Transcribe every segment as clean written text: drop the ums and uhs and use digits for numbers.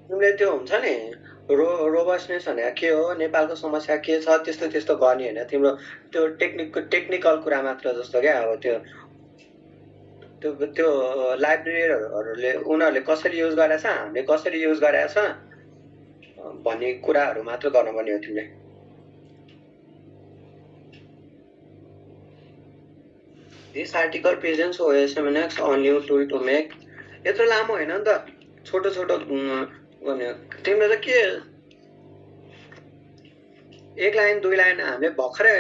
तिमीले त्यो हुन्छ नि रोबस्टनेस भनेको के हो, नेपालको समस्या के छ, त्यस्तो त्यस्तो गर्ने होइन। तिम्रो त्यो टेक्निकल कुरा मात्र जस्तो क्या। अब त्यो त्यो त्यो लाइब्रेरीहरूले उनीहरूले कसरी युज गरेछ, हामीले कसरी युज गरेछ भन्ने कुराहरू मात्र गर्नुपर्ने हो तिमीले। This article presents OSMNX on new tool to make. यत्रो लामो होइन नि त, छोटो छोटो भन्यो। तिमीले त के एक लाइन दुई लाइन हामीले भर्खरै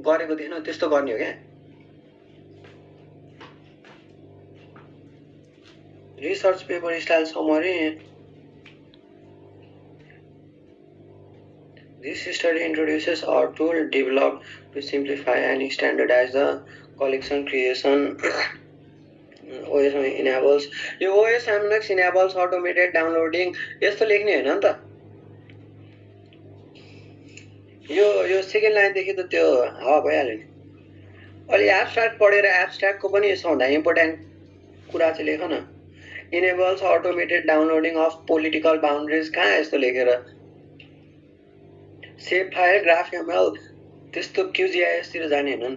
गरेको थिएन, त्यस्तो गर्ने हो क्या। Research paper style summary. This study introduces our tool developed to simplify and standardize the collection creation. OSM enables. यो OSMNX enables automated downloading. यस्तो लेख्ने होइन नि त। यो सेकेन्ड लाइनदेखि त त्यो हावा भइहाल्यो नि। अलि एब्स्ट्र्याक्ट पढेर एब्स्ट्र्याक्टको पनि सबभन्दा इम्पोर्टेन्ट कुरा चाहिँ लेख न। Enables automated downloading of political boundaries. कहाँ यस्तो लेखेर सेभ फाइल ग्राफएमएल त्यस्तो QGIS तिर जाने होइन।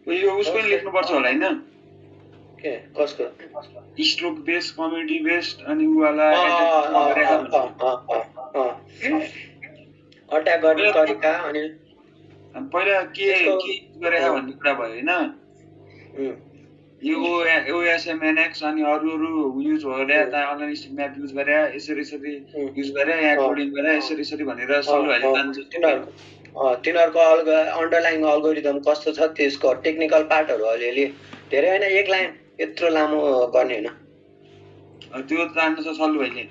यो उसको लेख्नुपर्छ होला हैन? के कसको? स्ट्रोक बेस्ड, कम्युनिटी बेस्ड अनि उवाला अट्याक गर्ने तरिका अनि पहिला के गरेका भन्ने कुरा भयो हैन? यो OSMNX अनि अरु युज गरे, त अनलाइन स्टिक म्याप युज गरे, यसरी युज गरे, यहाँ कोडिङ गरे, यसरी भनेर सल्युले जान्छ। तिनीहरुको अन्डरलाइन अल्गोरिदम कस्तो छ त्यसको टेक्निकल पार्टहरु अलिअलि धेरै हैन, एक लाइन यत्रो लामो गर्ने हैन। त्यो जान्न छ सल्यु भाइले।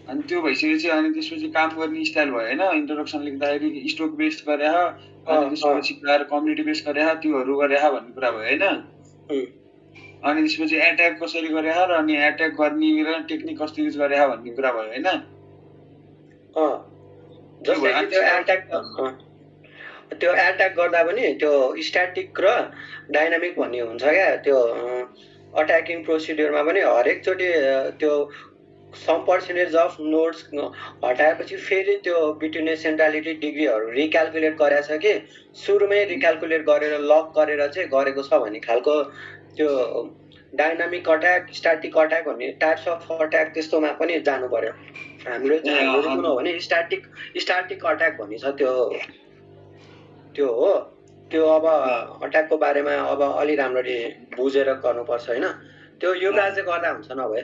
अनि त्यो भइसकेपछि अनि त्यसपछि काम गर्ने स्टाइल भयो हैन? इन्ट्रोडक्सन लेख्दाखेरि स्टोक बेस्ड गरे ह, अनि त्यसपछि गएर कम्युनिटी बेस्ड गरे ह, त्योहरु गरे ह भन्ने कुरा भयो हैन? अनि त्यसपछि अट्याक कसरी गरे ह र अनि अट्याक गर्ने र टेक्निक कस्तो युज गरे ह भन्ने कुरा भयो हैन? जस्तै त्यो अट्याक गर्दा पनि त्यो स्ट्याटिक र डाइनामिक भन्ने हुन्छ क्या। त्यो अट्याकिङ प्रोसिड्युरमा पनि हरेक चोटी त्यो सम पर्सेन्टेज अफ नोड्स हटाएपछि फेरि त्यो बिट्विन सेन्ट्रालिटी डिग्रीहरु रिक्याल्कुलेट गरेछ कि सुरुमै रिक्याल्कुलेट गरेर लक गरेर चाहिँ गरेको छ भन्ने खालको त्यो डाइनामिक अट्याक, स्ट्याटिक अट्याक भन्ने टाइप्स अफ अट्याक त्यस्तोमा पनि जानु पर्यो। हाम्रो चाहिँ कुन हो भने स्ट्याटिक अट्याक भन्ने छ त्यो हो। त्यो अब अट्याकको बारेमा अब अलि राम्ररी बुझेर गर्नुपर्छ हैन? त्यो युवराजले गर्दा हुन्छ नभए।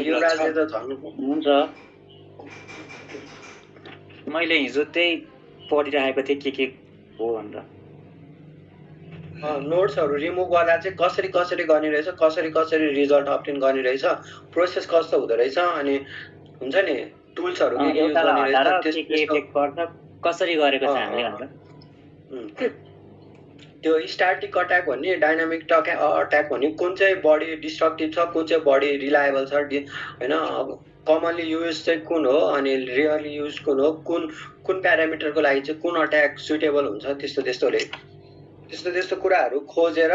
युवराजले त झन् हुन्छ। मैले हिजो त्यही पढिरहेको थिएँ के हो भनेर। नोट्सहरु रिमुभ गर्दा चाहिँ कसरी गर्ने रहेछ, कसरी रिजल्ट अब्टेन गर्ने रहेछ, प्रोसेस कस्तो हुँदो रहेछ, अनि हुन्छ नि टुल्सहरु के युज गर्ने रहेछ, त्यसको कसरी गरेको छ हामीले भनेर। त्यो स्ट्याटिक अट्याक भन्ने, डाइनामिक अट्याक भन्ने कुन चाहिँ बढी डिस्ट्रक्टिभ छ, कुन चाहिँ बढी रिलायबल छ हैन? कमनली युज चाहिँ कुन हो अनि रियरली युज कुन हो, कुन प्यारामिटरको लागि चाहिँ कुन अट्याक सुटेबल हुन्छ, त्यस्तो कुराहरु खोजेर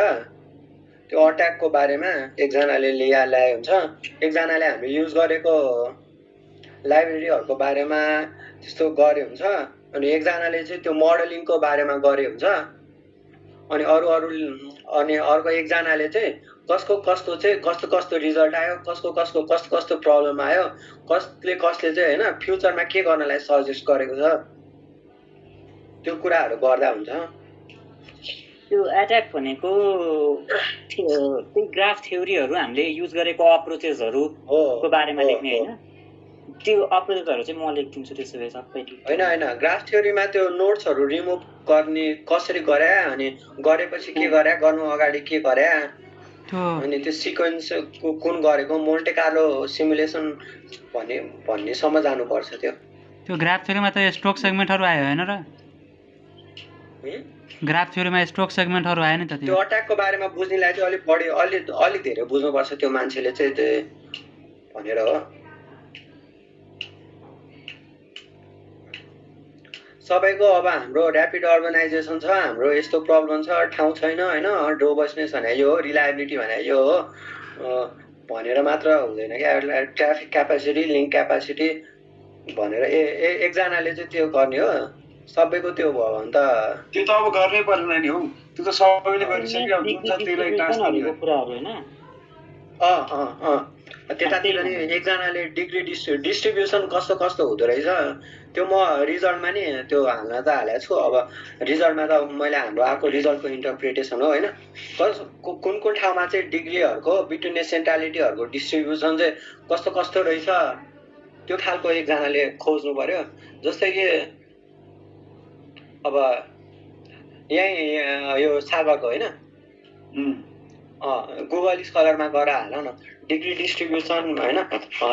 त्यो अट्याकको बारेमा एकजनाले ल्याए हुन्छ, एकजनाले हामीले युज गरेको लाइब्रेरीहरुको बारेमा त्यस्तो गरे हुन्छ, अनि एकजनाले चाहिँ त्यो मोडलिङको बारेमा गरे हुन्छ, अनि अर्को एकजनाले चाहिँ कस्तो रिजल्ट आयो, कस्तो प्रब्लम आयो, कसले चाहिँ हैन फ्युचरमा के गर्नलाई सजेस्ट गरेको छ, त्यो कुराहरु गर्दा हुन्छ। त्यो अट्याक भनेको त्यो ग्राफ थ्योरीहरु हामीले युज गरेको अप्रोचेसहरुको बारेमा लेख्ने हैन? त्यो अप्रोचेसहरु चाहिँ म लेख्दिन्छु त्यसो भए सबै। हैन ग्राफ थ्योरीमा त्यो नोट्सहरु रिमुभ गर्ने कसरी गरे, अनि गरेपछि के गरे, गर्नु अगाडि के गरे, अनि त्यो सिक्वेन्स कुन गरेको, मोन्टे कार्लो सिमुलेसन भन्ने सम्म जानु पर्छ। त्यो ग्राफ थ्योरीमा त स्ट्रोक सेगमेन्टहरु आयो हैन र? ग्राफ थ्योरीमा स्ट्रोक सेगमेन्टहरु आयो नि त। त्यो अट्याकको बारेमा बुझ्नेलाई चाहिँ अलि धेरै बुझ्नुपर्छ त्यो मान्छेले चाहिँ भनेर हो। सबैको अब हाम्रो ऱ्यापिड अर्बनाइजेसन छ, हाम्रो यस्तो प्रब्लम छ, ठाउँ छैन होइन, रोबस्टनेस भने यो हो, रिलायबिलिटी भने यो हो भनेर मात्र हुँदैन क्या। ट्राफिक क्यापासिटी, लिङ्क क्यापासिटी भनेर एकजनाले चाहिँ त्यो गर्ने हो, सबैको त्यो भयो भने त त्यो त अब गर्नै पर्दैन नि हौ, त्यो त सबैले गरिसक्यो। अब जुन छ त्यसलाई ट्रान्सफर गर्ने कुराहरू हैन। त्यतातिर नि एकजनाले डिग्री डिस्ट्रिब्युसन कस्तो कस्तो हुँदो रहेछ त्यो म रिजल्टमा नि त्यो हाल्न त हालेको छु। अब रिजल्टमा त मैले हाम्रो आएको रिजल्टको इन्टरप्रिटेसन हो होइन, कुन कुन ठाउँमा चाहिँ डिग्रीहरूको बिट्विन सेन्ट्रालिटीहरूको डिस्ट्रिब्युसन चाहिँ कस्तो कस्तो रहेछ त्यो खालको एकजनाले खोज्नु पर्यो। जस्तै कि अब यहीँ यो सागरको होइन, गुगल स्कलरमा गएर हाल न, डिग्री डिस्ट्रिब्युसन होइन,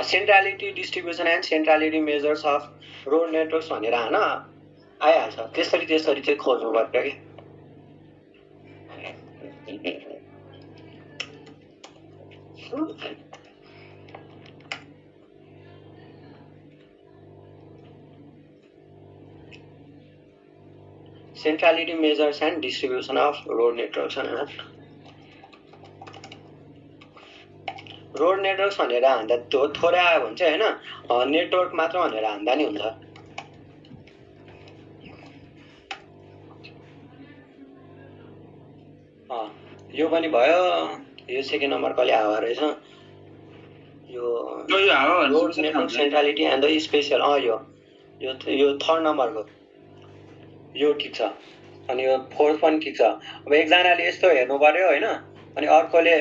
centrality distribution and centrality measures of road networks भनेर हाल आइहाल्छ। त्यसरी चाहिँ खोज्नु पर्यो कि। Centrality measures and distribution of road networks होइन, रोड नेटवर्क्स भनेर हान्दा थोरै आयो भने चाहिँ होइन, नेटवर्क मात्र भनेर हान्दा नि हुन्छ। यो पनि भयो, यो सेकेन्ड नम्बर कहिले आएको रहेछ यो road network centrality and the spatial. यो थर्ड नम्बरको यो ठिक छ, अनि यो फोर्थ पनि ठिक छ। अब एकजनाले यस्तो हेर्नु पर्यो होइन, अनि अर्कोले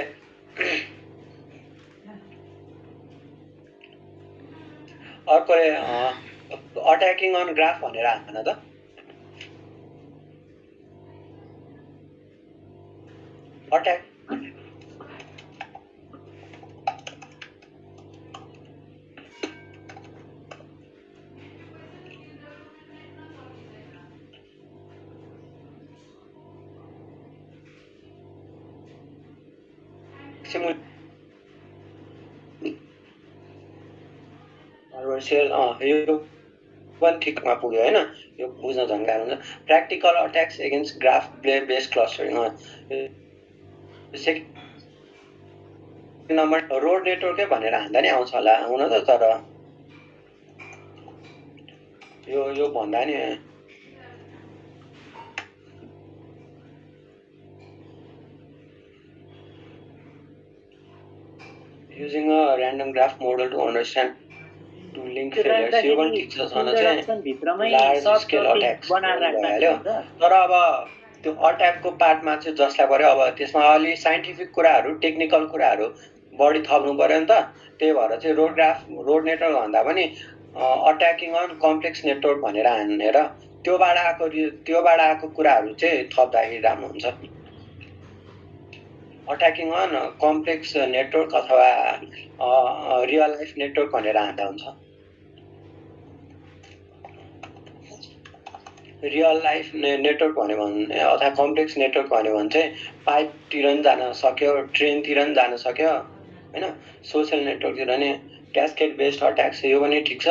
अट्याकिङ अन ग्राफ भनेर हाल्न त। अट्याक यो पनि ठिकमा पुग्यो होइन, यो बुझ्न झन् गाह्रो हुन्छ। Practical attacks against graph based clustering. Second number road नेटवर्कै भनेर हान्दा नि आउँछ होला हुन त, तर यो भन्दा नि using a random graph model to understand to link failures, यो पनि ठिक छ छन चाहिँ लार्ज स्केल अट्याक्स भइहाल्यो। तर अब त्यो अट्याकको पार्टमा चाहिँ जसलाई पर्यो, अब त्यसमा अलि साइन्टिफिक कुराहरू, टेक्निकल कुराहरू बढी थप्नु पर्यो नि त। त्यही भएर चाहिँ रोड नेटवर्क भन्दा पनि अट्याकिङ अन कम्प्लेक्स नेटवर्क भनेर हानेर त्योबाट आएको कुराहरू चाहिँ थप्दाखेरि राम्रो हुन्छ। अट्याकिङ अन कम्प्लेक्स नेटवर्क अथवा रियल लाइफ नेटवर्क भनेर हान्दा हुन्छ। रियल लाइफ नेटवर्क भन्यो भने अथवा कम्प्लेक्स नेटवर्क भन्यो भने चाहिँ पाइपतिर पनि जान सक्यो, ट्रेनतिर पनि जान सक्यो होइन। सोसियल नेटवर्कतिर नि क्यास्केड बेस्ड अट्याक्स, यो पनि ठिक छ।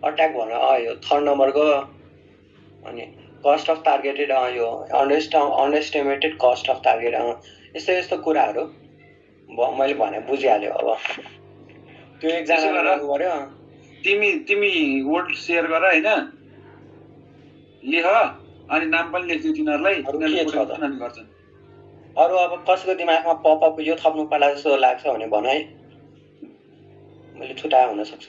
अट्याक भनेर यो थर्ड नम्बरको। अनि कस्ट अफ टार्गेटेड, यो अन्डरएस्टिमेटेड कस्ट अफ टार्गेट, यस्तो कुराहरू मैले भने बुझिहाल्यो। अब त्यो एकजना गर्नु पर्यो। तिमी वर्ड सेयर गर होइन, लेख अनि नाम पनि लेख्दियो तिनीहरूलाई, गर्छन्। अरू अब कसैको दिमागमा पपअप यो थप्नु पर्ला जस्तो लाग्छ भने भन है, मैले छुट्याए हुन सक्छ।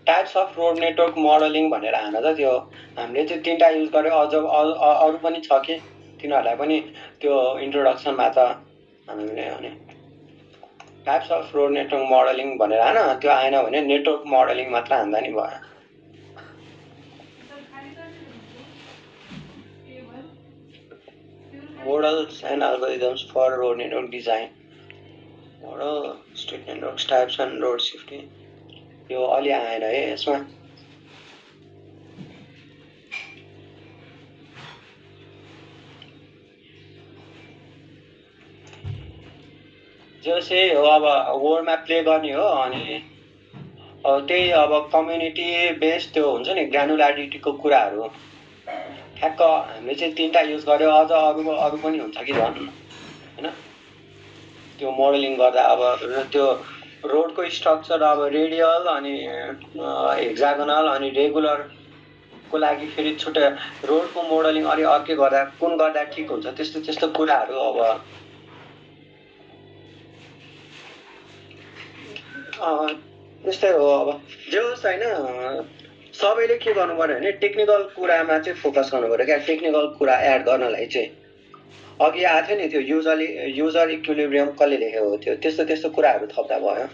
Types off road network modelling भनेर हान त। त्यो हामीले चाहिँ 3टा युज गर्यो, अझ अरू पनि छ कि तिनीहरूलाई पनि त्यो इन्ट्रोडक्सनमा त हामीले भने types off road network modelling भनेर हान। त्यो आएन भने नेटवर्क मोडलिङ मात्र हान्दा नि भयो। Models and algorithms for road network design, model street networks, types and road safety. त्यो अलि आएन है यसमा। जो चाहिँ हो अब वर्ल्डमा प्ले गर्ने हो अनि त्यही अब कम्युनिटी बेस्ड त्यो हुन्छ नि ग्रानुलारिटीको कुराहरू ठ्याक्क हामीले चाहिँ 3टा युज गर्यो, अझ अरू पनि हुन्छ कि झन् होइन। त्यो मोडलिङ गर्दा अब त्यो रोडको स्ट्रक्चर अब रेडियल अनि हेक्सागोनल अनि रेगुलरको लागि फेरि छुट्टै रोडको मोडलिङ अलि अर्कै गर्दा कुन गर्दा ठिक हुन्छ त्यस्तो कुराहरू अब त्यस्तै हो। अब जे होस् होइन, सबैले के गर्नु पर्यो भने टेक्निकल कुरामा चाहिँ फोकस गर्नु पर्यो क्या। टेक्निकल कुरा एड गर्नलाई चाहिँ अघि आएको थियो नि त्यो युजर इक्विलिब्रियम कसले लेखेको थियो, त्यस्तो कुराहरू थप्दा भयो।